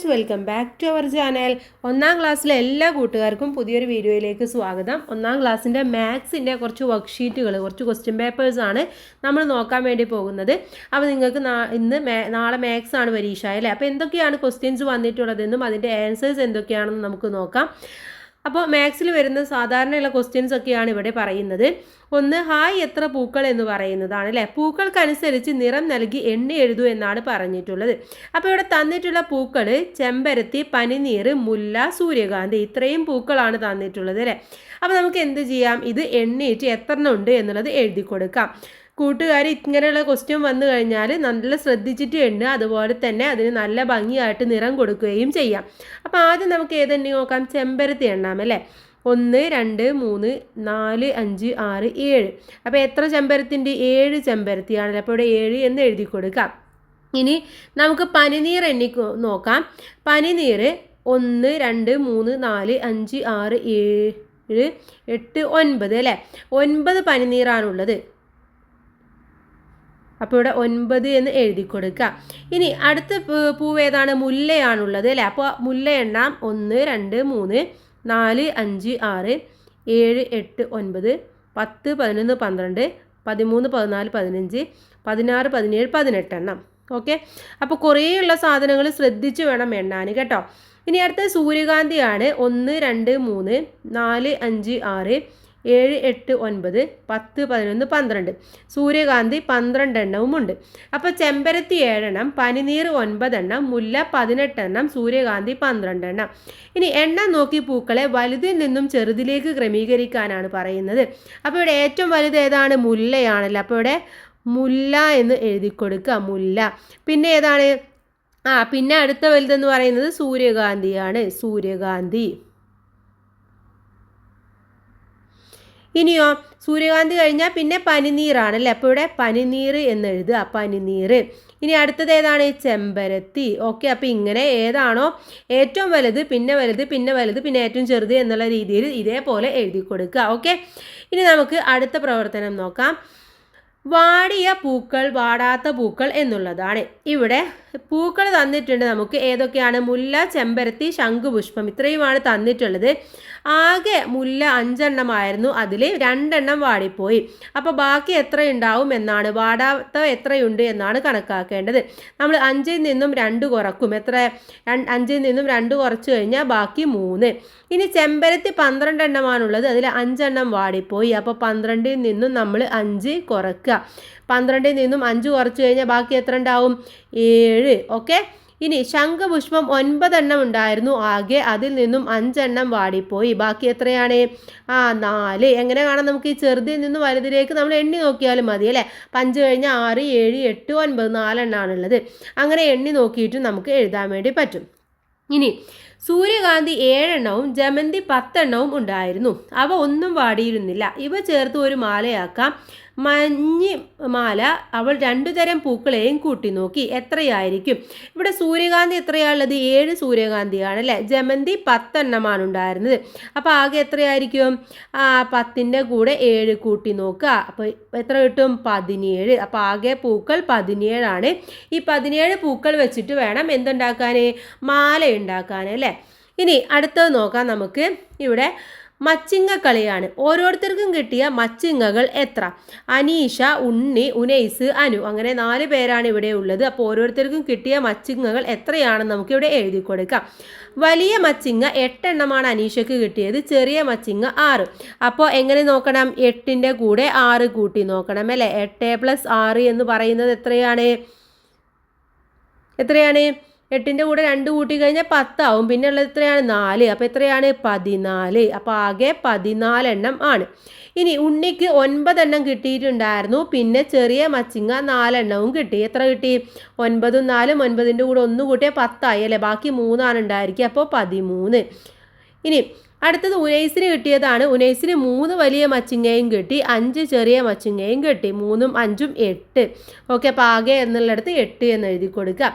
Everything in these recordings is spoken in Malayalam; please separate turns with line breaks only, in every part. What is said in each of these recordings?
Welcome back to our channel. ഒന്നാം ക്ലാസ്സിലെ എല്ലാ കൂട്ടുകാർക്കും പുതിയൊരു വീഡിയോയിലേക്ക് സ്വാഗതം. ഒന്നാം ക്ലാസ്സിൻ്റെ മാത്സിൻ്റെ കുറച്ച് വർക്ക്ഷീറ്റുകൾ, കുറച്ച് ക്വസ്റ്റ്യൻ പേപ്പേഴ്സാണ് നമ്മൾ നോക്കാൻ വേണ്ടി പോകുന്നത്. അപ്പോൾ നിങ്ങൾക്ക് നാളെ മാത്സ് ആണ് പരീക്ഷ അല്ലേ? അപ്പോൾ എന്തൊക്കെയാണ് ക്വസ്റ്റ്യൻസ് വന്നിട്ടുള്ളതെന്നും അതിൻ്റെ ആൻസേഴ്സ് എന്തൊക്കെയാണെന്നും നമുക്ക് നോക്കാം. അപ്പോൾ മാത്സിൽ വരുന്ന സാധാരണയുള്ള ക്വസ്റ്റ്യൻസ് ഒക്കെയാണ് ഇവിടെ പറയുന്നത്. ഒന്ന്, ഹായ് എത്ര പൂക്കൾ എന്ന് പറയുന്നതാണ് അല്ലേ. പൂക്കൾക്കനുസരിച്ച് നിറം നൽകി എണ്ണി എഴുതൂ എന്നാണ് പറഞ്ഞിട്ടുള്ളത്. അപ്പോൾ ഇവിടെ തന്നിട്ടുള്ള പൂക്കൾ ചെമ്പരത്തി, പനിനീർ, മുല്ല, സൂര്യകാന്തി, ഇത്രയും പൂക്കളാണ് തന്നിട്ടുള്ളത് അല്ലേ. അപ്പോൾ നമുക്ക് എന്ത് ചെയ്യാം, ഇത് എണ്ണിയിട്ട് എത്ര എണ്ണം ഉണ്ട് എന്നുള്ളത് എഴുതി കൊടുക്കാം. കൂട്ടുകാർ ഇങ്ങനെയുള്ള ക്വസ്റ്റ്യൻ വന്നു കഴിഞ്ഞാൽ നല്ല ശ്രദ്ധിച്ചിട്ട് എണ്ണുക, അതുപോലെ തന്നെ അതിന് നല്ല ഭംഗിയായിട്ട് നിറം കൊടുക്കുകയും ചെയ്യാം. അപ്പോൾ ആദ്യം നമുക്ക് ഏതെണ്ണി നോക്കാം, ചെമ്പരത്തി എണ്ണാം അല്ലേ. 1 2 3 4 5 6 7. അപ്പോൾ എത്ര ചെമ്പരത്തിൻ്റെ? 7 ചെമ്പരത്തിയാണല്ലോ. അപ്പോൾ ഇവിടെ 7 എന്ന് എഴുതി കൊടുക്കാം. ഇനി നമുക്ക് പനിനീർ എണ്ണി നോക്കാം. പനിനീർ 1 2 3 4 5 6 7 8 9 അല്ലേ. 9 പനിനീറാണുള്ളത്. അപ്പോൾ ഇവിടെ 9 എന്ന് എഴുതി കൊടുക്കുക. ഇനി അടുത്ത പൂവ് ഏതാണ്? മുല്ലയാണുള്ളത് അല്ലേ. അപ്പോൾ മുല്ല എണ്ണാം. 1 2 3 4 5 6 7 8 9 10 11 12 13 14 15 16 17 18 എണ്ണം. ഓക്കെ, അപ്പോൾ കുറേയുള്ള സാധനങ്ങൾ ശ്രദ്ധിച്ച് വേണം എണ്ണാൻ കേട്ടോ. ഇനി അടുത്ത സൂര്യകാന്തിയാണ്. 1 2 3 4 5 6 7 8 9 10 11 12. സൂര്യകാന്തി 12 എണ്ണവും ഉണ്ട്. അപ്പോൾ ചെമ്പരത്തി 7 എണ്ണം, പനിനീർ 9 എണ്ണം, മുല്ല 18 എണ്ണം, സൂര്യകാന്തി 12 എണ്ണം. ഇനി എണ്ണം നോക്കി പൂക്കളെ വലുതിൽ നിന്നും ചെറുതിലേക്ക് ക്രമീകരിക്കാനാണ് പറയുന്നത്. അപ്പോൾ ഇവിടെ ഏറ്റവും വലുത് ഏതാണ്? മുല്ലയാണല്ലോ. അപ്പോൾ ഇവിടെ മുല്ല എന്ന് എഴുതി കൊടുക്കുക, മുല്ല. പിന്നെ ഏതാണ്? പിന്നെ അടുത്ത വലുതെന്ന് പറയുന്നത് സൂര്യകാന്തിയാണ്, സൂര്യകാന്തി. ഇനിയോ സൂര്യകാന്തി കഴിഞ്ഞാൽ പിന്നെ പനിനീറാണല്ലേ. അപ്പോൾ ഇവിടെ പനിനീർ എന്ന് എഴുതുക, പനിനീർ. ഇനി അടുത്തത് ഏതാണ്? ചെമ്പരത്തി. ഓക്കെ, അപ്പോൾ ഇങ്ങനെ ഏതാണോ ഏറ്റവും വലുത്, പിന്നെ വലുത്, പിന്നെ വലുത്, പിന്നെ ഏറ്റവും ചെറുത് എന്നുള്ള രീതിയിൽ ഇതേപോലെ എഴുതി കൊടുക്കുക. ഓക്കെ, ഇനി നമുക്ക് അടുത്ത പ്രവർത്തനം നോക്കാം. വാടിയ പൂക്കൾ, വാടാത്ത പൂക്കൾ എന്നുള്ളതാണ്. ഇവിടെ പൂക്കൾ തന്നിട്ടുണ്ട് നമുക്ക്. ഏതൊക്കെയാണ്? മുല്ല, ചെമ്പരത്തി, ശംഖുപുഷ്പം, ഇത്രയുമാണ് തന്നിട്ടുള്ളത്. ആകെ മുല്ല 5 എണ്ണമായിരുന്നു, അതിൽ 2 എണ്ണം വാടിപ്പോയി. അപ്പോൾ ബാക്കി എത്ര ഉണ്ടാവും എന്നാണ്, വാടാത്ത എത്രയുണ്ട് എന്നാണ് കണക്കാക്കേണ്ടത്. നമ്മൾ 5ൽ നിന്നും 2 കുറക്കും. എത്ര? 5ൽ നിന്നും 2 കുറച്ച് കഴിഞ്ഞാൽ ബാക്കി 3. ഇനി ചെമ്പരത്തി 12 എണ്ണമാണുള്ളത്, അതിൽ 5 എണ്ണം വാടിപ്പോയി. അപ്പോൾ 12ൽ നിന്നും നമ്മൾ 5 കുറക്കുക. 12ൽ നിന്നും 5 കുറച്ച് കഴിഞ്ഞാൽ ബാക്കി എത്ര ഉണ്ടാവും? 7. ഓക്കെ, ഇനി ശംഖുപുഷ്പം 9 എണ്ണം ഉണ്ടായിരുന്നു ആകെ, അതിൽ നിന്നും 5 എണ്ണം വാടിപ്പോയി. ബാക്കി എത്രയാണ്? 4. എങ്ങനെ കാണാം നമുക്ക്? ഈ ചെറുതിൽ നിന്ന് വലുതിലേക്ക് നമ്മൾ എണ്ണി നോക്കിയാലും മതി അല്ലേ. 5 കഴിഞ്ഞാൽ 6 7 8 9 4 എണ്ണമാണുള്ളത്. അങ്ങനെ എണ്ണി നോക്കിയിട്ട് നമുക്ക് എഴുതാൻ വേണ്ടി പറ്റും. ഇനി സൂര്യകാന്തി 7 എണ്ണവും ജമന്തി 10 എണ്ണവും ഉണ്ടായിരുന്നു. അവ ഒന്നും വാടിയിരുന്നില്ല. ഇവ ചേർത്ത് ഒരു മാലയാക്കാം. മഞ്ഞ് മാല. അവൾ 2 തരം പൂക്കളെയും കൂട്ടി നോക്കി. എത്രയായിരിക്കും? ഇവിടെ സൂര്യകാന്തി എത്രയാണുള്ളത്? 7 സൂര്യകാന്തിയാണ് അല്ലേ. ജമന്തി 10 എണ്ണമാണ് ഉണ്ടായിരുന്നത്. അപ്പോൾ ആകെ എത്രയായിരിക്കും? 10ൻ്റെ കൂടെ 7 കൂട്ടി നോക്കുക. അപ്പോൾ എത്ര കിട്ടും? 17. അപ്പോൾ ആകെ പൂക്കൾ 17 ആണ്. ഈ 17 പൂക്കൾ വെച്ചിട്ട് വേണം എന്തുണ്ടാക്കാൻ? മാല ഉണ്ടാക്കാൻ അല്ലേ. ഇനി അടുത്തത് നോക്കാം നമുക്ക്. ഇവിടെ മച്ചിങ്ങ കളിയാണ്. ഓരോരുത്തർക്കും കിട്ടിയ മച്ചിങ്ങകൾ എത്ര? അനീഷ, ഉണ്ണി, ഉനൈസ്, അനു, അങ്ങനെ 4 പേരാണ് ഇവിടെ ഉള്ളത്. അപ്പോൾ ഓരോരുത്തർക്കും കിട്ടിയ മച്ചിങ്ങകൾ എത്രയാണെന്ന് നമുക്ക് ഇവിടെ എഴുതി കൊടുക്കാം. വലിയ മച്ചിങ്ങ 8 എണ്ണമാണ് അനീഷയ്ക്ക് കിട്ടിയത്, ചെറിയ മച്ചിങ്ങ 6. അപ്പോൾ എങ്ങനെ നോക്കണം? 8ൻ്റെ കൂടെ 6 കൂട്ടി നോക്കണം അല്ലേ. 8 + 6 എന്ന് പറയുന്നത് എത്രയാണ്? 8ൻ്റെ കൂടെ 2 കൂട്ടി കഴിഞ്ഞാൽ 10 ആവും. പിന്നെ ഉള്ളത് എത്രയാണ്? 4. അപ്പോൾ എത്രയാണ്? 14. അപ്പോൾ ആകെ 14 എണ്ണം ആണ്. ഇനി ഉണ്ണിക്ക് 9 എണ്ണം കിട്ടിയിട്ടുണ്ടായിരുന്നു. പിന്നെ ചെറിയ മച്ചിങ്ങ 4 എണ്ണവും കിട്ടി. എത്ര കിട്ടി? 9ഉം 4ഉം 9ൻ്റെ കൂടെ 1 കൂട്ടിയാൽ 10 ആയി അല്ലേ. ബാക്കി 3 ആണ് ഉണ്ടായിരിക്കുക. അപ്പോൾ 13. ഇനി അടുത്തത് ഉനൈസിന് കിട്ടിയതാണ്. ഉനൈസിന് 3 വലിയ മച്ചിങ്ങയും കിട്ടി, 5 ചെറിയ മച്ചിങ്ങയും കിട്ടി. 3ഉം 5ഉം 8. ഓക്കെ, അപ്പോൾ ആകെ എന്നുള്ളിടത്ത് 8 എന്ന് എഴുതി കൊടുക്കുക.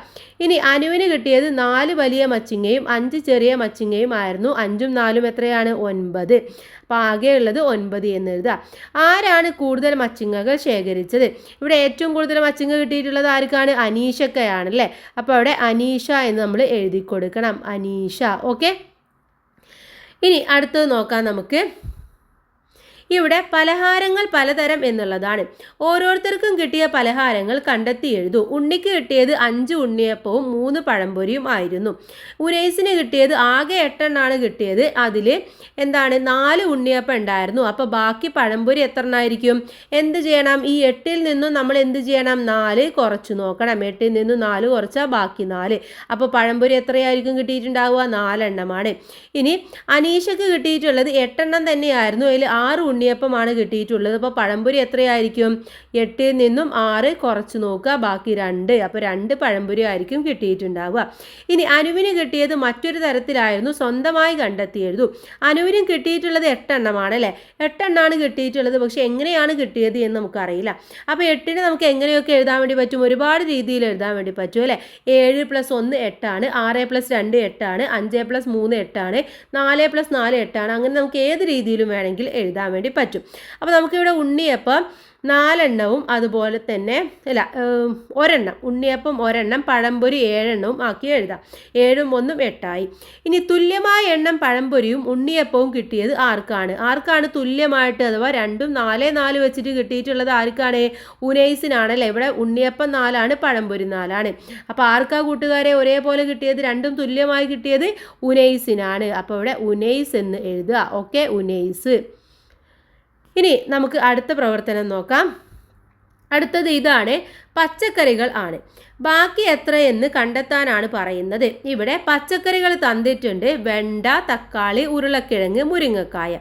ഇനി അനുവിന് കിട്ടിയത് 4 വലിയ മച്ചിങ്ങയും 5 ചെറിയ മച്ചിങ്ങയും ആയിരുന്നു. 5ഉം 4ഉം എത്രയാണ്? 9. അപ്പോൾ ആകെയുള്ളത് 9 എന്ന് എഴുതുക. ആരാണ് കൂടുതൽ മച്ചിങ്ങകൾ ശേഖരിച്ചത്? ഇവിടെ ഏറ്റവും കൂടുതൽ മച്ചിങ്ങ കിട്ടിയിട്ടുള്ളത് ആർക്കാണ്? അനീഷക്കയാണ് അല്ലേ. അപ്പോൾ അവിടെ അനീഷ എന്ന് നമ്മൾ എഴുതി കൊടുക്കണം. അനീഷ. ഓക്കെ, ഇനി അടുത്തത് നോക്കാം നമുക്ക്. ഇവിടെ പലഹാരങ്ങൾ പലതരം എന്നുള്ളതാണ്. ഓരോരുത്തർക്കും കിട്ടിയ പലഹാരങ്ങൾ കണ്ടെത്തി എഴുതൂ. ഉണ്ണിക്ക് കിട്ടിയത് 5 ഉണ്ണിയപ്പവും 3 പഴംപൊരിയും ആയിരുന്നു. ഉനൈസിന് കിട്ടിയത് ആകെ 8 എണ്ണമാണ് കിട്ടിയത്. അതിൽ 4 ഉണ്ണിയപ്പം ഉണ്ടായിരുന്നു. അപ്പോൾ ബാക്കി പഴംപൊരി എത്ര എണ്ണമായിരിക്കും? എന്ത് ചെയ്യണം? ഈ 8ൽ നിന്നും നമ്മൾ എന്ത് ചെയ്യണം? 4 കുറച്ച് നോക്കണം. 8ൽ നിന്നും 4 കുറച്ചാൽ ബാക്കി 4. അപ്പോൾ പഴംപൊരി എത്രയായിരിക്കും കിട്ടിയിട്ടുണ്ടാവുക? 4 എണ്ണമാണ്. ഇനി അനീഷക്ക് കിട്ടിയിട്ടുള്ളത് 8 എണ്ണം തന്നെയായിരുന്നു. അതിൽ 6 ഉണ്ണിയപ്പമാണ് കിട്ടിയിട്ടുള്ളത്. അപ്പോൾ പഴംപൊരി എത്രയായിരിക്കും? 8ൽ നിന്നും 6 കുറച്ച് നോക്കുക, ബാക്കി 2. അപ്പോൾ 2 പഴംപൊരി ആയിരിക്കും കിട്ടിയിട്ടുണ്ടാവുക. ഇനി അനുവിന് കിട്ടിയത് മറ്റൊരു തരത്തിലായിരുന്നു. സ്വന്തമായി കണ്ടെത്തി എഴുതൂ. അനുവിനും കിട്ടിയിട്ടുള്ളത് 8 എണ്ണമാണ് അല്ലേ. 8 എണ്ണമാണ് കിട്ടിയിട്ടുള്ളത്. പക്ഷെ എങ്ങനെയാണ് കിട്ടിയത് എന്ന് നമുക്കറിയില്ല. അപ്പോൾ 8നെ നമുക്ക് എങ്ങനെയൊക്കെ എഴുതാൻ വേണ്ടി പറ്റും? ഒരുപാട് രീതിയിൽ എഴുതാൻ വേണ്ടി പറ്റും അല്ലേ. 7 + 1 8 ആണ്, 6 + 2 8 ആണ്, 5 + 3 8 ആണ്, 4 + 4 8 ആണ്. അങ്ങനെ നമുക്ക് ഏത് രീതിയിലും വേണമെങ്കിൽ എഴുതാൻ വേണ്ടി പറ്റും. അപ്പോൾ നമുക്കിവിടെ ഉണ്ണിയപ്പം 4 എണ്ണവും അതുപോലെ തന്നെ ഒരെണ്ണം ഉണ്ണിയപ്പം, ഒരെണ്ണം പഴംപൊരി 7 എണ്ണവും ആക്കി എഴുതാം. 7ഉം 1ഉം 8 ആയി. ഇനി തുല്യമായ എണ്ണം പഴംപൊരിയും ഉണ്ണിയപ്പവും കിട്ടിയത് ആർക്കാണ് തുല്യമായിട്ട്, അഥവാ 2ഉം 4 4 വെച്ചിട്ട് കിട്ടിയിട്ടുള്ളത് ആർക്കാണ്? ഉനൈസിനാണല്ലേ. ഇവിടെ ഉണ്ണിയപ്പം 4 ആണ്, പഴംപൊരി 4 ആണ്. അപ്പോൾ ആർക്കാ കൂട്ടുകാരെ ഒരേപോലെ കിട്ടിയത്? 2ഉം തുല്യമായി കിട്ടിയത് ഉനൈസിനാണ്. അപ്പോൾ ഇവിടെ ഉനൈസ് എന്ന് എഴുതുക. ഓക്കെ, ഉനൈസ്. ഇനി നമുക്ക് അടുത്ത പ്രവർത്തനം നോക്കാം. അടുത്തത് ഇതാണ്. പച്ചക്കറികൾ ആണ്. ബാക്കി എത്രയെന്ന് കണ്ടെത്താനാണ് പറയുന്നത്. ഇവിടെ പച്ചക്കറികൾ തന്നിട്ടുണ്ട്. വെണ്ട, തക്കാളി, ഉരുളക്കിഴങ്ങ്, മുരിങ്ങക്കായ.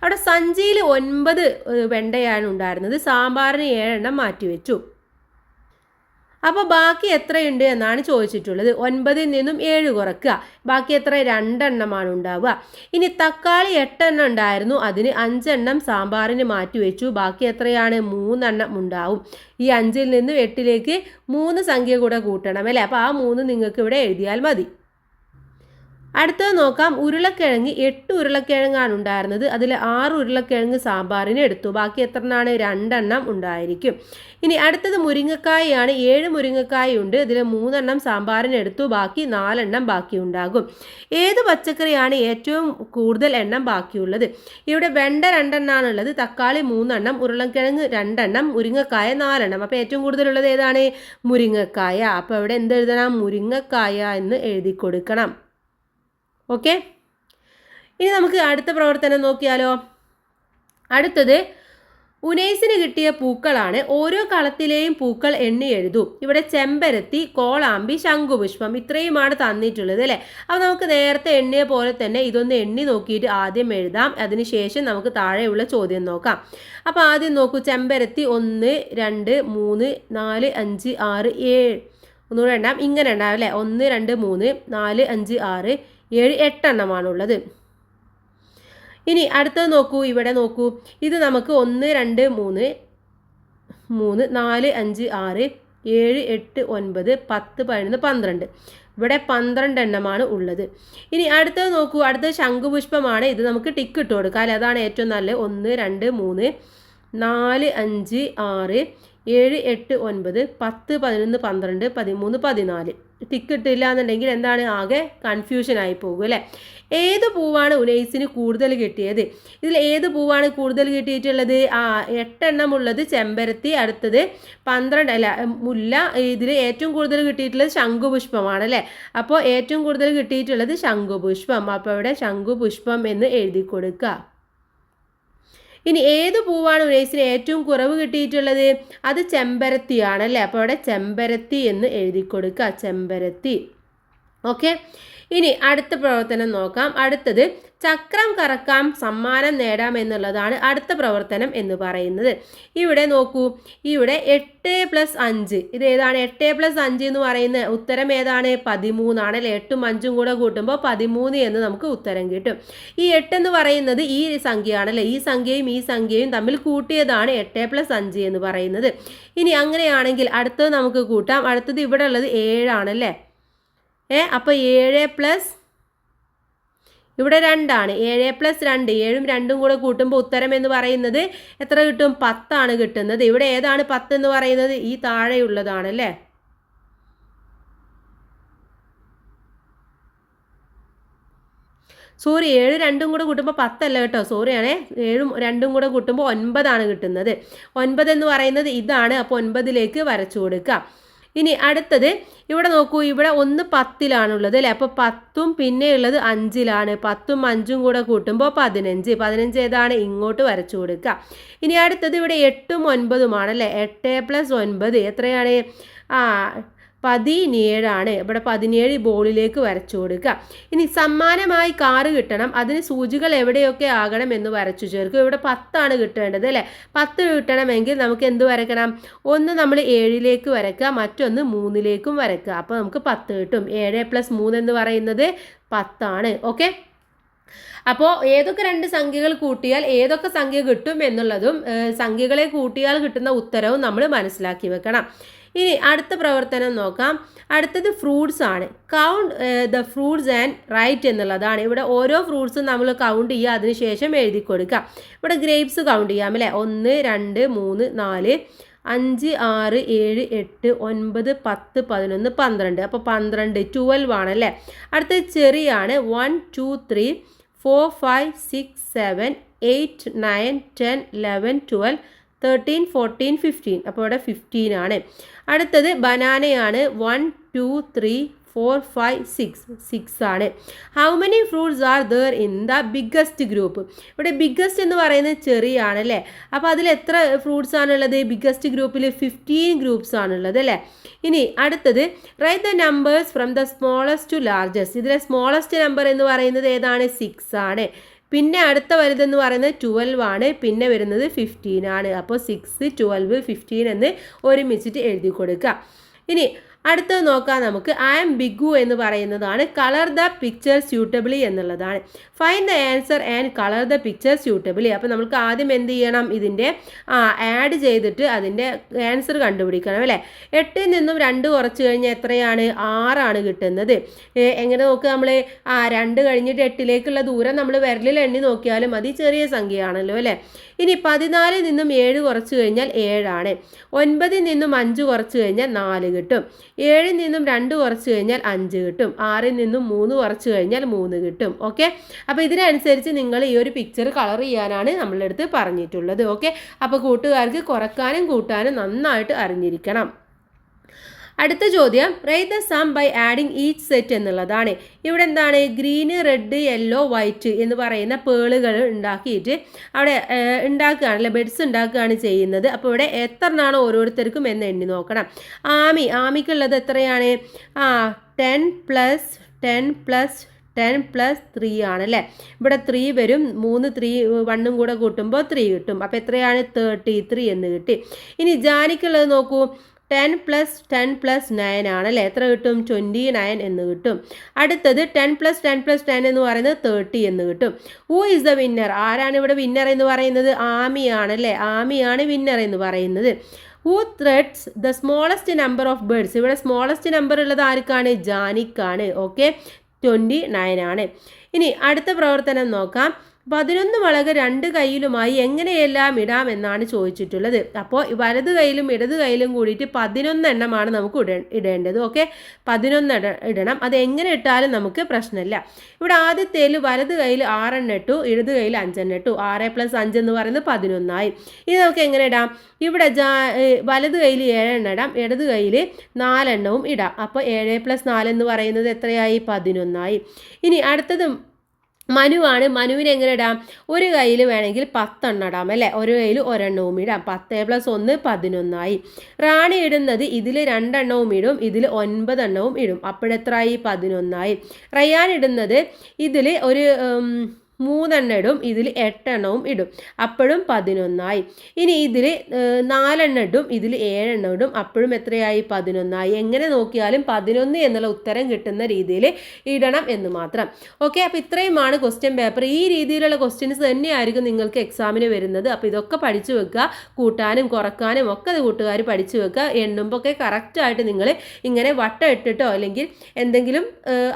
അവിടെ സഞ്ചിയിൽ 9 വെണ്ടയാണ് ഉണ്ടായിരുന്നത്. സാമ്പാറിന് 7 എണ്ണം മാറ്റിവെച്ചു. അപ്പോൾ ബാക്കി എത്രയുണ്ട് എന്നാണ് ചോദിച്ചിട്ടുള്ളത്. 9ൽ നിന്നും 7 കുറയ്ക്കുക. ബാക്കി എത്ര? 2 എണ്ണമാണ് ഉണ്ടാവുക. ഇനി തക്കാളി 8 എണ്ണം ഉണ്ടായിരുന്നു. അതിന് 5 എണ്ണം സാമ്പാറിന് മാറ്റിവെച്ചു. ബാക്കി എത്രയാണ്? 3 എണ്ണം ഉണ്ടാവും. ഈ 5ൽ നിന്നും 8ലേക്ക് 3 സംഖ്യ കൂടെ കൂട്ടണം അല്ലേ. അപ്പോൾ ആ 3 നിങ്ങൾക്ക് ഇവിടെ എഴുതിയാൽ മതി. അടുത്തത് നോക്കാം. ഉരുളക്കിഴങ്ങ് 8 ഉരുളക്കിഴങ്ങാണ് ഉണ്ടായിരുന്നത്. അതിൽ 6 ഉരുളക്കിഴങ്ങ് സാമ്പാറിന് എടുത്തു. ബാക്കി എത്ര എണ്ണമാണ്? 2 എണ്ണം ഉണ്ടായിരിക്കും. ഇനി അടുത്തത് മുരിങ്ങക്കായാണ്. 7 മുരിങ്ങക്കായ ഉണ്ട്. ഇതിൽ 3 എണ്ണം സാമ്പാറിന് എടുത്തു. ബാക്കി 4 എണ്ണം ബാക്കി ഉണ്ടാകും. ഏത് പച്ചക്കറിയാണ് ഏറ്റവും കൂടുതൽ എണ്ണം ബാക്കിയുള്ളത്? ഇവിടെ വെണ്ട 2 എണ്ണാണുള്ളത്, തക്കാളി 3 എണ്ണം, ഉരുളക്കിഴങ്ങ് 2 എണ്ണം, മുരിങ്ങക്കായ 4 എണ്ണം. അപ്പോൾ ഏറ്റവും കൂടുതലുള്ളത് ഏതാണ്? മുരിങ്ങക്കായ. അപ്പോൾ ഇവിടെ എന്ത് എഴുതണം? മുരിങ്ങക്കായ എന്ന് എഴുതി കൊടുക്കണം. ഓക്കെ, ഇനി നമുക്ക് അടുത്ത പ്രവർത്തനം നോക്കിയാലോ. അടുത്തത് ഉനൈസിന് കിട്ടിയ പൂക്കളാണ്. ഓരോ കളത്തിലെയും പൂക്കൾ എണ്ണി എഴുതൂ. ഇവിടെ ചെമ്പരത്തി, കോളാമ്പി, ശംഖുപുഷ്പം ഇത്രയുമാണ് തന്നിട്ടുള്ളത് അല്ലേ. അപ്പോൾ നമുക്ക് നേരത്തെ എണ്ണിയ പോലെ തന്നെ ഇതൊന്ന് എണ്ണി നോക്കിയിട്ട് ആദ്യം എഴുതാം. അതിനുശേഷം നമുക്ക് താഴെയുള്ള ചോദ്യം നോക്കാം. അപ്പോൾ ആദ്യം നോക്കൂ. ചെമ്പരത്തി 1 2 3 4 5 6 7. ഒന്നുകൂടെ എണ്ണാം. ഇങ്ങനെ എണ്ണാം അല്ലേ. 1 2 3 4 5 6 7 8 എണ്ണമാണുള്ളത്. ഇനി അടുത്തത് നോക്കൂ. ഇവിടെ നോക്കൂ. ഇത് നമുക്ക് 1 2 3 3 4 5 6 7 8 9 10 11 12. ഇവിടെ 12 എണ്ണമാണ് ഉള്ളത്. ഇനി അടുത്തത് നോക്കൂ. അടുത്തത് ശംഖുപുഷ്പമാണ്. ഇത് നമുക്ക് ടിക്ക് ഇട്ട് കൊടുക്കാം അല്ലേ. അതാണ് ഏറ്റവും നല്ലത്. 1 2 3 4 5 6 7 8 9 10 11 12 13 14. ടിക്ക് ഇട്ടില്ല എന്നുണ്ടെങ്കിൽ എന്താണ്? ആകെ കൺഫ്യൂഷൻ ആയി പോകും അല്ലേ. ഏത് പൂവാണ് ഉനൈസിന് കൂടുതൽ കിട്ടിയത്? ഇതിൽ ഏത് പൂവാണ് കൂടുതൽ കിട്ടിയിട്ടുള്ളത്? 8 എണ്ണം ഉള്ളത് ചെമ്പരത്തി, അടുത്തത് 12 മുല്ല. ഇതിൽ ഏറ്റവും കൂടുതൽ കിട്ടിയിട്ടുള്ളത് ശംഖുപുഷ്പമാണ് അല്ലേ. അപ്പോൾ ഏറ്റവും കൂടുതൽ കിട്ടിയിട്ടുള്ളത് ശംഖുപുഷ്പം. അപ്പോൾ ഇവിടെ ശംഖുപുഷ്പം എന്ന് എഴുതി കൊടുക്കുക. ഇനി ഏത് പൂവാണ് ഉനൈസിന് ഏറ്റവും കുറവ് കിട്ടിയിട്ടുള്ളത്? അത് ചെമ്പരത്തിയാണ് അല്ലേ. അപ്പോൾ അവിടെ ചെമ്പരത്തി എന്ന് എഴുതി കൊടുക്കുക. ചെമ്പരത്തി. ഓക്കെ, ഇനി അടുത്ത പ്രവർത്തനം നോക്കാം. അടുത്തത് ചക്രം കറക്കാം സമ്മാനം നേടാം എന്നുള്ളതാണ് അടുത്ത പ്രവർത്തനം എന്ന് പറയുന്നത്. ഇവിടെ നോക്കൂ, ഇവിടെ 8+5, ഇത് ഏതാണ്? 8+5 എന്ന് പറയുന്ന ഉത്തരം ഏതാണ്? 13 അല്ലേ? 8ഉം 5ഉം കൂടെ കൂട്ടുമ്പോൾ 13 എന്ന് നമുക്ക് ഉത്തരം കിട്ടും. ഈ 8 എന്ന് പറയുന്നത് ഈ സംഖ്യയാണല്ലേ, ഈ സംഖ്യയും ഈ സംഖ്യയും തമ്മിൽ കൂട്ടിയതാണ് 8+5 എന്ന് പറയുന്നത്. ഇനി അങ്ങനെയാണെങ്കിൽ അടുത്തത് നമുക്ക് കൂട്ടാം. അടുത്തത് ഇവിടെ ഉള്ളത് 7 ആണല്ലേ. അപ്പോൾ 7+ ഇവിടെ 2 ആണ്. 7+2, 7ഉം 2ഉം കൂടെ കൂട്ടുമ്പോൾ ഉത്തരം എന്ന് പറയുന്നത് എത്ര കിട്ടും? 10 ആണ് കിട്ടുന്നത്. ഇവിടെ ഏതാണ് 10 എന്ന് പറയുന്നത്? ഈ താഴെയുള്ളതാണല്ലേ. സോറി, 7 2ഉം കൂടെ കൂട്ടുമ്പോൾ 10 അല്ല കേട്ടോ, സോറിയാണേ. 7ഉം 2ഉം കൂടെ കൂട്ടുമ്പോൾ 9 ആണ് കിട്ടുന്നത്. 9 എന്ന് പറയുന്നത് ഇതാണ്. അപ്പോൾ 9ലേക്ക് വരച്ചു കൊടുക്കുക. ഇനി അടുത്തത് ഇവിടെ നോക്കൂ, ഇവിടെ 1 10ലാണുള്ളത് അല്ലേ. അപ്പോൾ 10ഉം പിന്നെയുള്ളത് 5ലാണ്. 10ഉം 5ഉം കൂടെ കൂട്ടുമ്പോൾ 15. 15 ഏതാണ്? ഇങ്ങോട്ട് വരച്ചു കൊടുക്കുക. ഇനി അടുത്തത് ഇവിടെ 8ഉം 9ഉം ആണല്ലേ. 8+9 എത്രയാണ്? 17 ആണ്. ഇവിടെ 17 ബോളിലേക്ക് വരച്ചു കൊടുക്കുക. ഇനി സമ്മാനമായി കാറ് കിട്ടണം, അതിന് സൂചികൾ എവിടെയൊക്കെ ആകണം എന്ന് വരച്ചു ചേർക്കും. ഇവിടെ 10 ആണ് കിട്ടേണ്ടത് അല്ലേ. 10 കിട്ടണമെങ്കിൽ നമുക്ക് എന്ത് വരയ്ക്കണം? ഒന്ന് നമ്മൾ 7ലേക്ക് വരയ്ക്കുക, മറ്റൊന്ന് 3ലേക്കും വരയ്ക്കുക. അപ്പോൾ നമുക്ക് 10 കിട്ടും. 7+3 എന്ന് പറയുന്നത് 10 ആണ്. ഓക്കെ, അപ്പോൾ ഏതൊക്കെ 2 സംഖ്യകൾ കൂട്ടിയാൽ ഏതൊക്കെ സംഖ്യ കിട്ടും എന്നുള്ളതും സംഖ്യകളെ കൂട്ടിയാൽ കിട്ടുന്ന ഉത്തരവും നമ്മൾ മനസ്സിലാക്കി വെക്കണം. ഇനി അടുത്ത പ്രവർത്തനം നോക്കാം. അടുത്തത് ഫ്രൂട്ട്സ് ആണ്. Count the fruits and write എന്നുള്ളതാണ്. ഇവിടെ ഓരോ ഫ്രൂട്ട്സും നമ്മൾ കൗണ്ട് ചെയ്യുക, അതിനുശേഷം എഴുതി കൊടുക്കുക. ഇവിടെ ഗ്രേപ്സ് കൗണ്ട് ചെയ്യാം അല്ലേ. 1 2 3 4 5 6 7 8 9 10 11 12. അപ്പോൾ 12 12 ആണല്ലേ. അടുത്തത് ചെറിയാണ്. 1 2 3 4 5 6 7 8 9 10 11 12 13 14 15. അപ്പോൾ ഇവിടെ 15 ആണ്. അടുത്തത് ബനാനയാണ്. 1 2 3 4 5 6 ആണ്. How many fruits are there in the biggest group? ഇവിടെ ബിഗ്ഗസ്റ്റ് എന്ന് പറയുന്നത് ചെറിയാണ് അല്ലേ. അപ്പോൾ അതിൽ എത്ര ഫ്രൂട്ട്സ് ആണുള്ളത്? ബിഗ്ഗസ്റ്റ് ഗ്രൂപ്പിൽ 15 ഗ്രൂപ്പ്സ് ആണുള്ളത് അല്ലേ. ഇനി അടുത്തത് write the numbers from the smallest to largest. ഇതിലെ സ്മോളസ്റ്റ് നമ്പർ എന്ന് പറയുന്നത് ഏതാണ്? 6 ആണ്. പിന്നെ അടുത്ത വലുതെന്ന് പറയുന്നത് 12 ആണ്. പിന്നെ വരുന്നത് 15 ആണ്. അപ്പോൾ 6 12 15 എന്ന് ഒരുമിച്ചിട്ട് എഴുതി കൊടുക്കുക. ഇനി അടുത്തത് നോക്കാം നമുക്ക്. ഐ ആം ബിഗു എന്ന് പറയുന്നതാണ്. കളർ ദ പിക്ചർ സ്യൂട്ടബിളി എന്നുള്ളതാണ്. Find the answer and colour the picture suitably. അപ്പോൾ നമുക്ക് ആദ്യം എന്ത് ചെയ്യണം? ഇതിൻ്റെ ആഡ് ചെയ്തിട്ട് അതിൻ്റെ ആൻസർ കണ്ടുപിടിക്കണം അല്ലേ. 8ൽ നിന്നും 2 കുറച്ച് കഴിഞ്ഞാൽ എത്രയാണ്? 6 ആണ് കിട്ടുന്നത്. എങ്ങനെ നോക്കുക നമ്മൾ? 2 കഴിഞ്ഞിട്ട് 8ലേക്കുള്ള ദൂരം നമ്മൾ വിരലിൽ എണ്ണി നോക്കിയാലും മതി, ചെറിയ സംഖ്യയാണല്ലോ അല്ലേ. ഇനി 14ൽ നിന്നും 7 കുറച്ച് കഴിഞ്ഞാൽ 7 ആണ്. 9ൽ നിന്നും 5 കുറച്ച് കഴിഞ്ഞാൽ 4 കിട്ടും. 7ൽ നിന്നും 2 കുറച്ച് കഴിഞ്ഞാൽ 5 കിട്ടും. 6ൽ നിന്നും 3 കുറച്ച് കഴിഞ്ഞാൽ 3 കിട്ടും. ഓക്കെ, അപ്പോൾ ഇതിനനുസരിച്ച് നിങ്ങൾ ഈ ഒരു പിക്ചർ കളർ ചെയ്യാനാണ് നമ്മളുടെ അടുത്ത് പറഞ്ഞിട്ടുള്ളത്. ഓക്കെ, അപ്പോൾ കൂട്ടുകാർക്ക് കുറക്കാനും കൂട്ടാനും നന്നായിട്ട് അറിഞ്ഞിരിക്കണം. അടുത്ത ചോദ്യം write the sum by adding each set എന്നുള്ളതാണ്. ഇവിടെ എന്താണ്? ഗ്രീന് റെഡ് യെല്ലോ വൈറ്റ് എന്ന് പറയുന്ന പേളുകൾ ഉണ്ടാക്കിയിട്ട് അവിടെ ഉണ്ടാക്കുകയാണല്ലേ, ബെഡ്സ് ഉണ്ടാക്കുകയാണ് ചെയ്യുന്നത്. അപ്പോൾ ഇവിടെ എത്രണ്ണാണ് ഓരോരുത്തർക്കും എന്ന് എണ്ണി നോക്കണം. ആമിക്കുള്ളത് എത്രയാണ്? 10 + 10 + 10 + 3 ആണല്ലേ. ഇവിടെ 3 വരും. 3 3 1ഉം കൂടെ കൂട്ടുമ്പോൾ 3 കിട്ടും. അപ്പോൾ എത്രയാണ്? 33 എന്ന് കിട്ടി. ഇനി ജാനിക്കുള്ളത് നോക്കൂ. 10 + 10 + 9 ആണല്ലേ. എത്ര കിട്ടും? 29 എന്ന് കിട്ടും. അടുത്തത് 10 + 10 + 10 എന്ന് പറയുന്നത് 30 എന്ന് കിട്ടും. Who is the winner? ആരാണ് ഇവിടെ വിന്നർ എന്ന് പറയുന്നത്? ആമിയാണല്ലേ. ആമിയാണ് വിന്നർ എന്ന് പറയുന്നത്. Who threads the smallest number of birds? ഇവിടെ സ്മോളസ്റ്റ് നമ്പർ ഉള്ളത് ആർക്കാണ്? ജാനിക്കാണ്. ഓക്കെ, 29 ആണ്. ഇനി അടുത്ത പ്രവർത്തനം നോക്കാം. 11 മുളക് 2 കൈയിലുമായി എങ്ങനെയെല്ലാം ഇടാം എന്നാണ് ചോദിച്ചിട്ടുള്ളത്. അപ്പോൾ വലത് കൈയിലും ഇടത് കൈയിലും കൂടിയിട്ട് 11 എണ്ണമാണ് നമുക്ക് ഇടേണ്ടത്. ഓക്കെ, 11 ഇടണം. അത് എങ്ങനെ ഇട്ടാലും നമുക്ക് പ്രശ്നമില്ല. ഇവിടെ ആദ്യത്തേൽ വലത് കൈയിൽ 6 എണ്ണം ഇട്ടു, ഇടത് കൈയിൽ 5 എണ്ണം ഇട്ടു. 6 + 5 എന്ന് പറയുന്നത് 11 ആയി. ഇത് നമുക്ക് എങ്ങനെ ഇടാം? ഇവിടെ വലത് കൈയിൽ 7 എണ്ണം ഇടാം, ഇടത് കൈയിൽ 4 എണ്ണവും ഇടാം. അപ്പോൾ 7 + 4 എന്ന് പറയുന്നത് എത്രയായി? 11 ആയി. ഇനി അടുത്തത് മനുവാണ്. മനുവിന് എങ്ങനെ ഇടാം? ഒരു കയ്യിൽ വേണമെങ്കിൽ 10 എണ്ണം ഇടാം അല്ലേ, ഒരു കയ്യിൽ ഒരെണ്ണവും ഇടാം. 10+1 11 റാണി ഇടുന്നത് ഇതിൽ 2 എണ്ണവും ഇടും, ഇതിൽ 9 എണ്ണവും ഇടും. അപ്പോഴെത്രയായി? 11 റയ്യാൻ ഇടുന്നത് ഇതിൽ ഒരു 3 എണ്ണം ഇടും, ഇതിൽ 8 എണ്ണവും ഇടും, അപ്പോഴും 11 ഇനി ഇതിൽ 4 എണ്ണം ഇടും, ഇതിൽ 7 എണ്ണം ഇടും, അപ്പോഴും എത്രയായി? 11 എങ്ങനെ നോക്കിയാലും 11 എന്നുള്ള ഉത്തരം കിട്ടുന്ന രീതിയിൽ ഇടണം എന്ന് മാത്രം. ഓക്കെ, അപ്പോൾ ഇത്രയുമാണ് ക്വസ്റ്റ്യൻ പേപ്പർ. ഈ രീതിയിലുള്ള ക്വസ്റ്റ്യൻസ് തന്നെയായിരിക്കും നിങ്ങൾക്ക് എക്സാമിന് വരുന്നത്. അപ്പോൾ ഇതൊക്കെ പഠിച്ചു വെക്കുക, കൂട്ടാനും കുറക്കാനും ഒക്കെ കൂട്ടുകാർ പഠിച്ചു വെക്കുക. എണ്ണുമ്പോൾ ഒക്കെ കറക്റ്റായിട്ട് നിങ്ങൾ ഇങ്ങനെ വട്ടം ഇട്ടിട്ടോ അല്ലെങ്കിൽ എന്തെങ്കിലും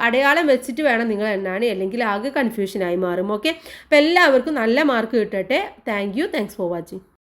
അടയാളം വെച്ചിട്ട് വേണം നിങ്ങൾ എണ്ണാൻ, അല്ലെങ്കിൽ ആകെ കൺഫ്യൂഷനായി മാറും. ഓക്കെ, അപ്പോൾ എല്ലാവർക്കും നല്ല മാർക്ക് കിട്ടട്ടെ. Thanks for watching.